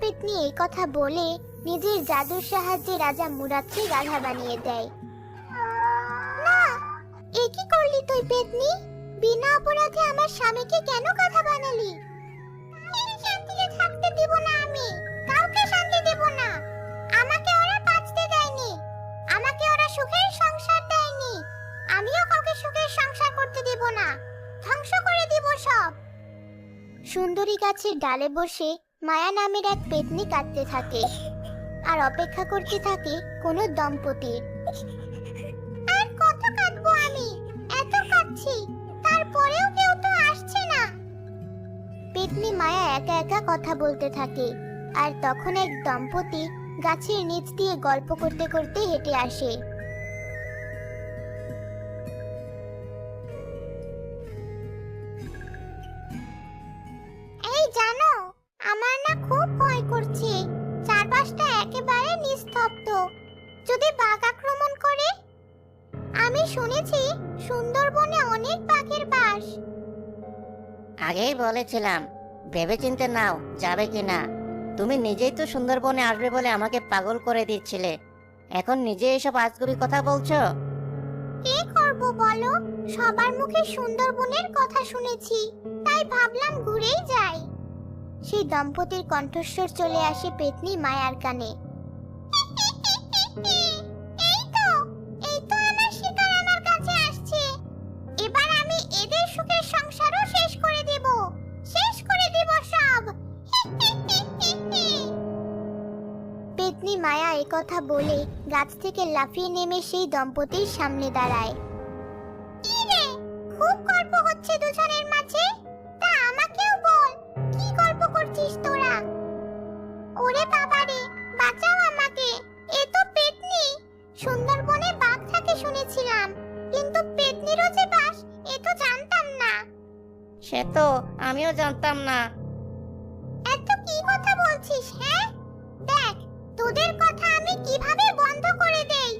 পেতনি এই কথা বলে নিজের জাদুর সাহায্যে রাজা মুরাদকে গাধা বানিয়ে দেয়। না, এ কি করলি তুই পেতনি? বিনা অপরাধে আমার স্বামীকে কেন গাধা বানালি? শান্তিতে থাকতে দেব না, আমি কাউকে শান্তি দেব না। আমাকে ওরা বাঁচতে দেয়নি, আমাকে ওরা সুখের সংসার দেয়নি, আমিও কাউকে সুখের সংসার করতে দেব না, ধ্বংস করে দিব সব। সুন্দরী গাছের ডালে বসে মায়া নামের এক পেতনি কাঁদতে থাকে আর অপেক্ষা করতে থাকে কোনো দম্পতির। আর কত কাঁদবো আমি, এত কাঁদছি, তারপরেও কেউ তো আসছে না। পেতনি মায়া একা একা কথা বলতে থাকে আর তখন এক দম্পতি গাছের নিচ দিয়ে গল্প করতে করতে হেঁটে আসে। এই জানো, আমার না খুব ভয় করছে, চারপাশটা একেবারে নিস্তব্ধ। যদি বাঘ আক্রমণ করে? আমি শুনেছি সুন্দরবনে অনেক বাঘের বাস। আগেই বলেছিলাম ভেবেচিন্তে নাও যাবে কিনা। তুমি নিজেই তো সুন্দরবনে আসবে বলে আমাকে পাগল করে দিচ্ছিলে, এখন নিজে এসব আজগুবি কথা বলছো। কি করব বলো, সবার মুখে সুন্দরবনের কথা শুনেছি, তাই ভাবলাম ঘুরেই যাই। সেই দম্পতির কণ্ঠস্বর চলে আসে পেতনি মায়ার কানে। এই তো আমার শিকার আমার কাছে আসছে, এবার আমি এদের সুখের সংসারও শেষ করে দেব, শেষ করে দেব সব। পেতনি মায়া এই কথা বলে গাছ থেকে লাফিয়ে নেমে সেই দম্পতির সামনে দাঁড়ায়। কি রে, খুব গল্প হচ্ছে দুজনের মাঝে, তা আমাকেও বল, কি গল্প করছিস তোরা? ওরে বাবা রে, বাঁচাও আমাকে, এ তো পেতনি। সুন্দরবনে বাঘ থাকে শুনেছিলাম, কিন্তু পেতনিরও যে বাস এ তো জানতাম না। সে তো আমিও জানতাম না। এত কি কথা বলছিস? হ্যাঁ, দেখ তোদের কথা আমি কিভাবে বন্ধ করে দেই।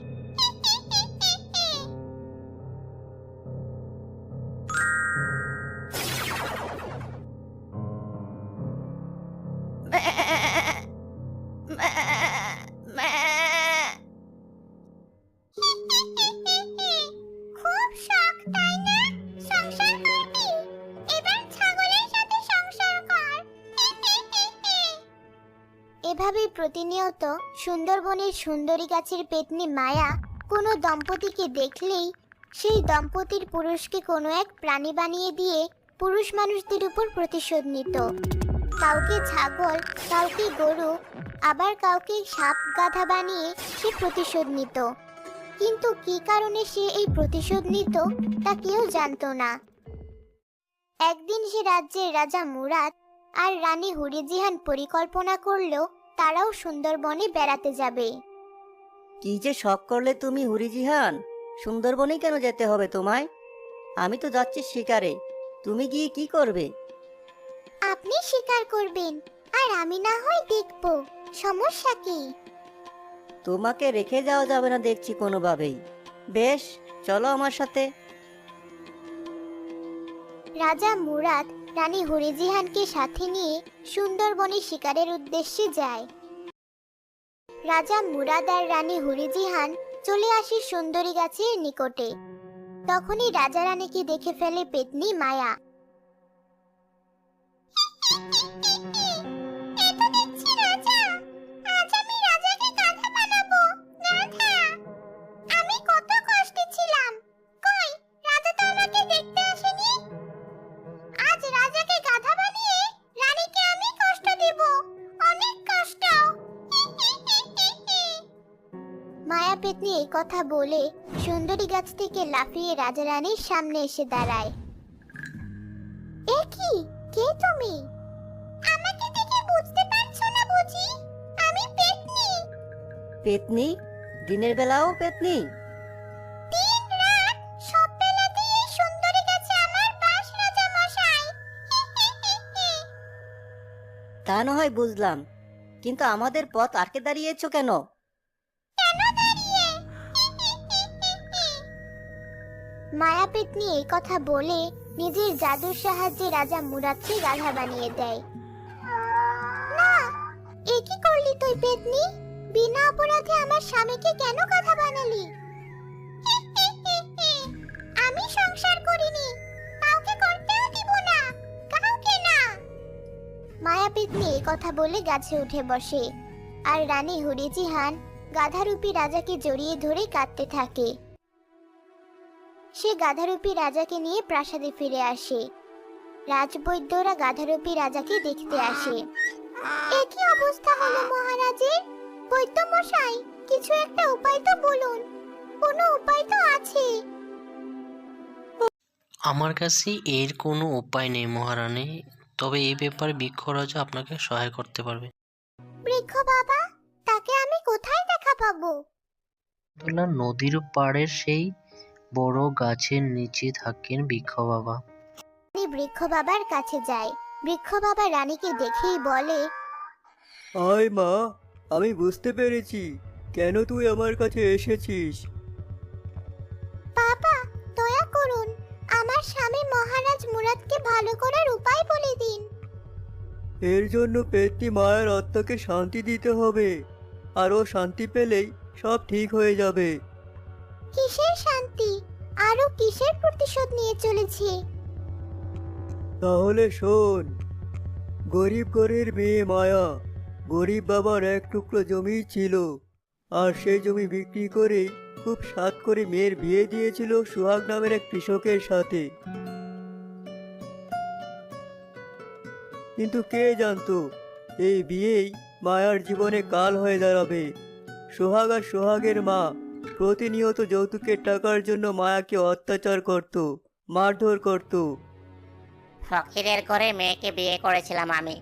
খুব শখ তাই না? সংসার করবি? এবার ছাগলের সাথে সংসার কর। এভাবেই প্রতিনিয়ত সুন্দরবনের সুন্দরী গাছের পেতনি মায়া কোনো দম্পতিকে দেখলেই সেই দম্পতির পুরুষকে কোনো এক প্রাণী বানিয়ে দিয়ে পুরুষ মানুষদের উপর প্রতিশোধ নিত। কাউকে ছাগল, কাউকে গরু, আবার কাউকে সাপ গাধা বানিয়ে সে প্রতিশোধ নিত। কিন্তু কি কারণে সে এই প্রতিশোধ নিত তা কেউ জানতো না। একদিন সে রাজ্যের রাজা মুরাদ আর রানী হুরিজিহান পরিকল্পনা করলো তারাও সুন্দরবনে বেড়াতে যাবে। কি যে শখ করলে তুমি হুরিজিহান, সুন্দরবনে কেন যেতে হবে তোমায়? আমি তো যাচ্ছি শিকারে, তুমি গিয়ে কি করবে? আপনি শিকার করবেন আর আমি না হয় দেখব, সমস্যা কি? তোমাকে রেখে যাওয়া যাবে না দেখছি কোনোভাবেই। বেশ, চলো আমার সাথে। রাজা মুরাদ রানী হুরিজিহানকে সাথে নিয়ে সুন্দরবনে শিকারের উদ্দেশ্যে যায়। রাজা মুরাদ আর রানী হুরিজিহান চলে আসে সুন্দরী গাছের নিকটে। তখনই রাজা রানীকে দেখে ফেলে পেতনি মায়া। আমি কত কষ্টে ছিলাম, কই রাজা তো আমাকে দেখতে আসেনি। আজ রাজাকে গাধা বানিয়ে রানীকে আমি কষ্ট দেব, অনেক কষ্ট। মায়া পেতনি এই কথা বলে সুন্দরী গাছ থেকে লাফিয়ে রাজা রানীর সামনে এসে দাঁড়ায়। এ কি, কে তুমি? আমাকে দেখে বুঝতে পারছো না বুঝি? আমি পেতনি। পেতনি? দিনের বেলাও পেতনি? দিন রাত সব বেলাতেই এই সুন্দরী গাছে আমার বাস রাজা মশাই। তা না হয় বুঝলাম, কিন্তু আমাদের পথ আটকে দাঁড়িয়েছো কেন? কেন দাঁড়িয়ে? মায়া পেতনি এই কথা বলে নিজের জাদুর সাহায্যে রাজা মুরাদকে গাধা বানিয়ে দেয়। না, এ আমার স্বামীকে কেন গাধা বানালি? আমি সংসার করিনি, কাউকে করতেও দিব না, কাউকে না। মায়া পেতনি এই কথা বলে গাছে উঠে বসে, আর রানী হুরিজিহান গাধারূপী রাজাকে জড়িয়ে ধরে কাঁদতে থাকে। সে গাধারূপী রাজাকে নিয়ে প্রাসাদে ফিরে আসে। রাজবৈদ্যরা গাধারূপী রাজাকে দেখতে আসে। এ কি অবস্থা হলো মহারাজের? বৈদ্য মশাই, কিছু একটা উপায় তো বলুন, কোনো উপায় তো আছে। আমার কাছে এর কোনো উপায় নেই মহারানী, তবে এই ব্যাপারে বৃক্ষরাজা আপনাকে সহায় করতে পারবে। বৃক্ষ বাবা, তাকে আমি কোথায় দেখা পাবো? তোলা নদীর পাড়ের সেই বড় গাছের নিচে থাকেন বৃক্ষ বাবা। রানী বৃক্ষ বাবার কাছে যায়। বৃক্ষ বাবা রানীকে দেখেই বলে, আয় মা, আমি বুঝতে পেরেছি কেন তুই আমার কাছে এসেছিস। বাবা, দয়া করুন, আমার স্বামী মহারাজ মুরাদকে ভালো করার উপায় বলে দিন। এর জন্য পেতনি মায়ের আত্মাকে শান্তি দিতে হবে, আর ও শান্তি পেলেই সব ঠিক হয়ে যাবে। কিসের শান্তি? আরো কিসের প্রতিশোধ নিয়ে চলেছে? তাহলে শোন, গরিব ঘরের মেয়ে মায়া, গরিব বাবার এক টুকরো জমি ছিল, আর সেই জমি বিক্রি করে খুব সাধ করে মেয়ের বিয়ে দিয়েছিল সুহাগ নামের এক কৃষকের সাথে। কিন্তু কে জানতো এই বিয়েই মায়ার জীবনে কাল হয়ে দাঁড়াবে। সোহাগ আর সোহাগের মা প্রতিনিয়ত যৌতুকের টাকার জন্য মায়াকে অত্যাচার করত, মারধর করত। ফকিরের ঘরে মেয়েকে বিয়ে করেছিলাম আমি।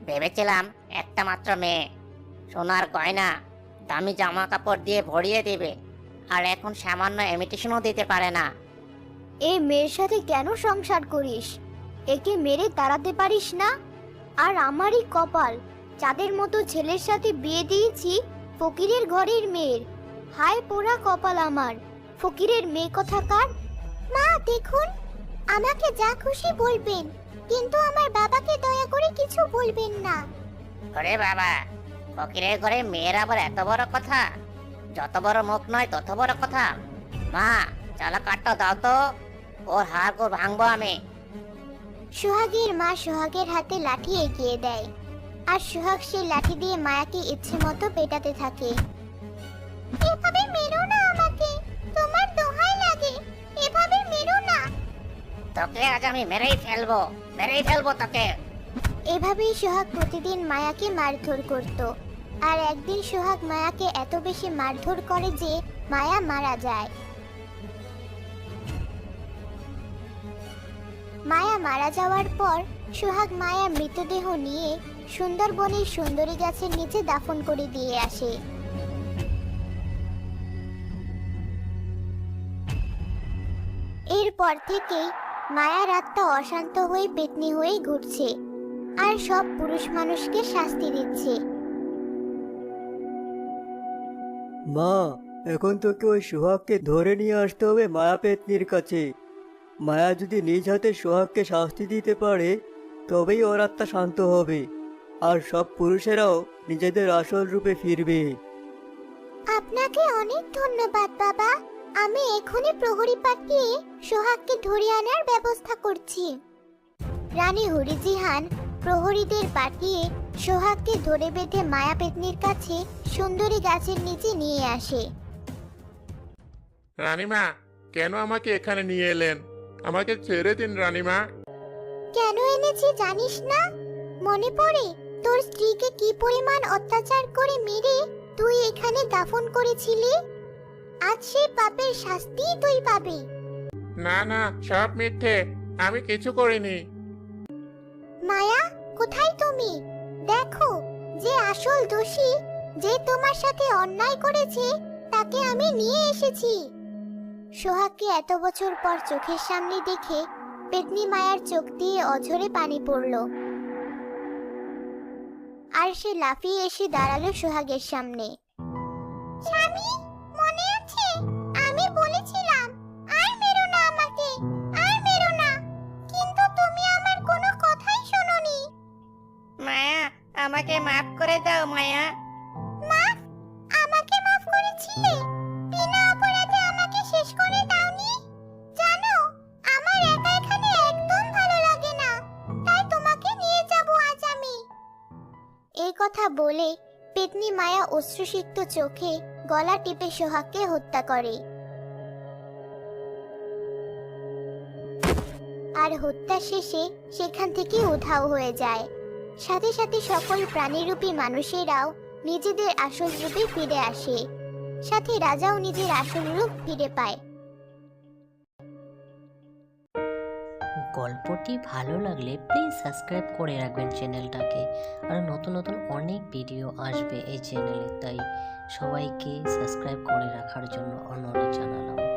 ভেবেছিলাম একটা মাত্র মেয়ে, সোনার গয়না, দামি জামা কাপড় দিয়ে ভরিয়ে দিবে, আর এখন সামান্য ইমিটেশনও দিতে পারে না। এই মেয়ের সাথে কেন সংসার করিস? একে মেরে তাড়াতে পারিস না? আর আমারই কপাল, যাদের মতো ছেলের সাথে বিয়ে দিয়েছি ফকিরের ঘরের মেয়ের। হায় পোড়া কপাল আমার, ফকিরের মেয়ে কথাকার। মা দেখুন, আমাকে যা খুশি বলবেন, কিন্তু আমার বাবাকে দয়া করে কিছু বলবেন না। ওরে বাবা, ফকিরের ঘরে মেয়ের আবার এত বড় কথা? যত বড় মুখ নয় তত বড় কথা। মা, চালা কাটটা দাও তো, ওর হাড় গোড় ভাঙবো আমি। সোহাগের মা সোহাগের হাতে লাঠি এগিয়ে দেয়, আর সোহাগ সেই লাঠি দিয়ে মায়াকে ইচ্ছে মতো পেটাতে থাকে। এভাবে মেরো না আমাকে, তোমার দোহাই লাগে, এভাবে মেরো না। তোকে আজ আমি মেরেই ফেলবো তোকে। এভাবেই সোহাগ প্রতিদিন মায়াকে মারধর করত, আর একদিন সোহাগ মায়াকে এত বেশি মারধর করে যে মায়া মারা যায়। মায়া মারা যাওয়ার পর সোহাগ মায়া মৃতদেহ নিয়ে সুন্দরবনের সুন্দরী গাছের নিচে দাফন করে দিয়ে আসে। এরপর থেকেই মায়ার আত্মা অশান্ত হয়ে পেতনি হয়ে ঘুরছে, আর সব পুরুষ মানুষকে শাস্তি দিচ্ছে। মা, এখন তোকে ওই সোহাগকে ধরে নিয়ে আসতে হবে মায়া পেতনির কাছে। মায়া যদি নিজ হাতে সোহাগকে শাস্তি দিতে পারে, তবেই ওর আত্মা শান্ত হবে, আর সব পুরুষেরাও নিজেদের আসল রূপে ফিরবে। আপনাকে অনেক ধন্যবাদ বাবা, আমি এখনই প্রহরী পাঠিয়ে সোহাগকে ধরে আনার ব্যবস্থা করছি। রানী হুরিজিহান প্রহরীদের পাঠিয়ে সোহাগকে ধরে বেঁধে মায়া পেতনির কাছে সুন্দরী গাছের নিচে নিয়ে আসে। রানীমা, কেন আমাকে এখানে নিয়ে এলেন? আমাকে ছেড়ে দিন রানীমা। কেন এনেছি জানিস না? মনে পড়ে তোর স্ত্রীকে কি পরিমাণ অত্যাচার করে মেরে তুই এখানে দাফন করেছিলি? আজ সেই পাপের শাস্তি তুই পাবি। না না, সব মিথ্যে, আমি কিছু করিনি। মায়া, কোথায় তুমি? দেখো, যে আসল দোষী, যে তোমার সাথে অন্যায় করেছে, তাকে আমি নিয়ে এসেছি। সোহাগকে এত বছর পর চোখের সামনে দেখে পেতনি মায়ার চোখ দিয়ে অঝরে পানি পড়ল, আর সে লাফিয়ে এসে দাঁড়ালো সোহাগের সামনে। স্বামী, মনে আছে আমি বলেছিলাম আর মেরো না আমাকে, আর মেরো না, কিন্তু তুমি আমার কোনো কথাই শোনোনি। মায়া, আমাকে মাফ করে দাও মায়া। মাফ? আমাকে মাফ কথা বলে পেতনি মায়া অশ্রুসিক্ত চোখে গলা টিপে সোহাগকে হত্যা করে। আর হত্যা শেষে সেখান থেকে উধাও হয়ে যায়। সাথে সাথে সকল প্রাণীরূপী মানুষেরাও নিজেদের আসল রূপে ফিরে আসে। সাথে রাজাও নিজের আসল রূপ ফিরে পায়। গল্পটি ভালো লাগলে প্লিজ সাবস্ক্রাইব করে রাখবেন চ্যানেলটাকে। আর নতুন নতুন অনেক ভিডিও আসবে এই চ্যানেলে, তাই সবাইকে সাবস্ক্রাইব করে রাখার জন্য অনুরোধ জানালাম।